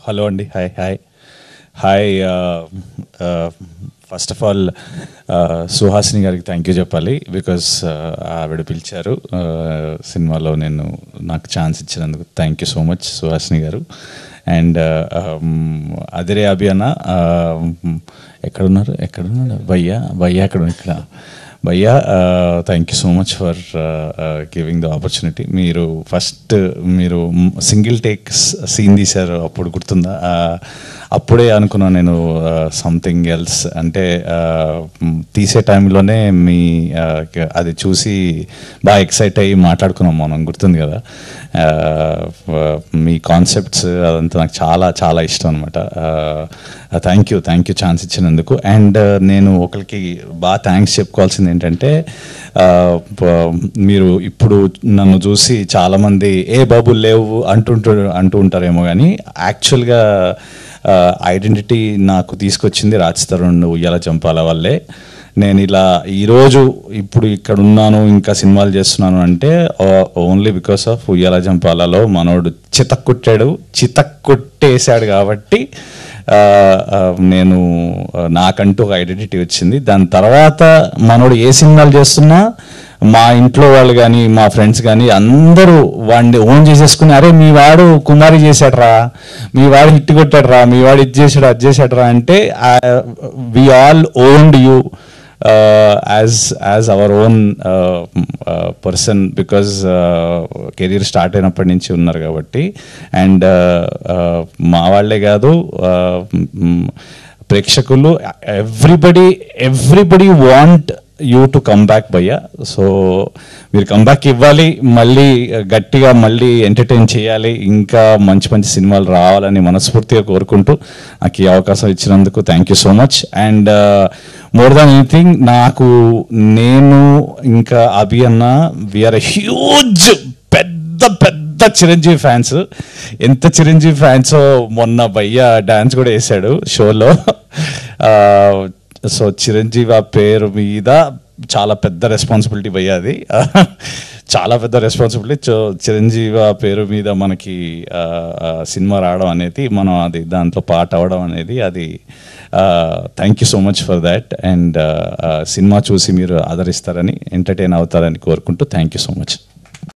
Hello అండి. Hi. First of all Suhasini గారికి thank you చెప్పాలి. బికాస్ ఆవిడ పిలిచారు సినిమాలో, నాకు ఛాన్స్ ఇచ్చినందుకు thank you so much Suhasini గారు. అండ్ అదిరే అభియాన ఎక్కడున్నారు భయ్యా ఇక్కడ భయ్యా, thank you so much for giving the opportunity. మీరు సింగిల్ టేక్ సీన్ తీశారు, అప్పుడు గుర్తుందా? అప్పుడే అనుకున్నాను నేను సంథింగ్ ఎల్స్. అంటే తీసే టైంలోనే అది చూసి బాగా ఎక్సైట్ అయ్యి మాట్లాడుకున్నాం మనం, గుర్తుంది కదా? మీ కాన్సెప్ట్స్ అదంతా నాకు చాలా చాలా ఇష్టం అనమాట. థ్యాంక్ యూ ఛాన్స్ ఇచ్చినందుకు. అండ్ నేను ఒకరికి బాగా థ్యాంక్స్ చెప్పుకోవాల్సింది ఏంటంటే, మీరు ఇప్పుడు నన్ను చూసి చాలామంది ఏ బాబు లేవు అంటూ ఉంటారేమో, కానీ యాక్చువల్గా ఐడెంటిటీ నాకు తీసుకొచ్చింది రాజ్ తరుణ్ ఉయ్యాల జంపాల వల్లే. నేను ఈరోజు ఇప్పుడు ఇక్కడ ఉన్నాను, ఇంకా సినిమాలు చేస్తున్నాను అంటే ఓన్లీ బికాస్ ఆఫ్ ఉయ్యాల జంపాలలో మనోడు చితక్కొట్టేశాడు కాబట్టి నాకంటూ ఒక ఐడెంటిటీ వచ్చింది. దాని తర్వాత మనోడు ఏ సినిమాలు చేస్తున్నా మా ఇంట్లో వాళ్ళు కానీ మా ఫ్రెండ్స్ కానీ అందరూ వాడిని ఓన్ చేసేసుకుని, అరే మీ వాడు కుమారి చేశాడరా, మీ వాడు హిట్ కొట్టాడరా, మీ వాడు ఇది చేశాడు అది చేశాడరా అంటే we all owned you as our own person, because career start అయినప్పటి నుంచి ఉన్నారు కాబట్టి. అండ్ మా వాళ్ళే కాదు, ప్రేక్షకులు everybody want you to come back భయ్యా. సో మీరు కమ్బ్యాక్ ఇవ్వాలి, మళ్ళీ గట్టిగా మళ్ళీ ఎంటర్టైన్ చేయాలి, ఇంకా మంచి మంచి సినిమాలు రావాలని మనస్ఫూర్తిగా కోరుకుంటూ నాకు ఈ అవకాశం ఇచ్చినందుకు thank you so much. And more than anything, నేను ఇంకా అభి అన్న వీఆర్ హ్యూజ్ పెద్ద చిరంజీవి ఫ్యాన్స్. ఎంత చిరంజీవి ఫ్యాన్సో మొన్న భయ్య డాన్స్ కూడా వేసాడు షోలో. సో చిరంజీవి ఆ పేరు మీద చాలా పెద్ద రెస్పాన్సిబిలిటీ భయ్య, అది చాలా పెద్ద రెస్పాన్సిబిలిటీ. చిరంజీవి ఆ పేరు మీద మనకి సినిమా రావడం అనేది, మనం అది దాంట్లో పార్ట్ అవ్వడం అనేది, అది thank you so much for that. And cinema చూసి మీరు ఆదరిస్తారని, ఎంటర్టైన్ అవుతారని కోరుకుంటూ థ్యాంక్ యూ సో మచ్.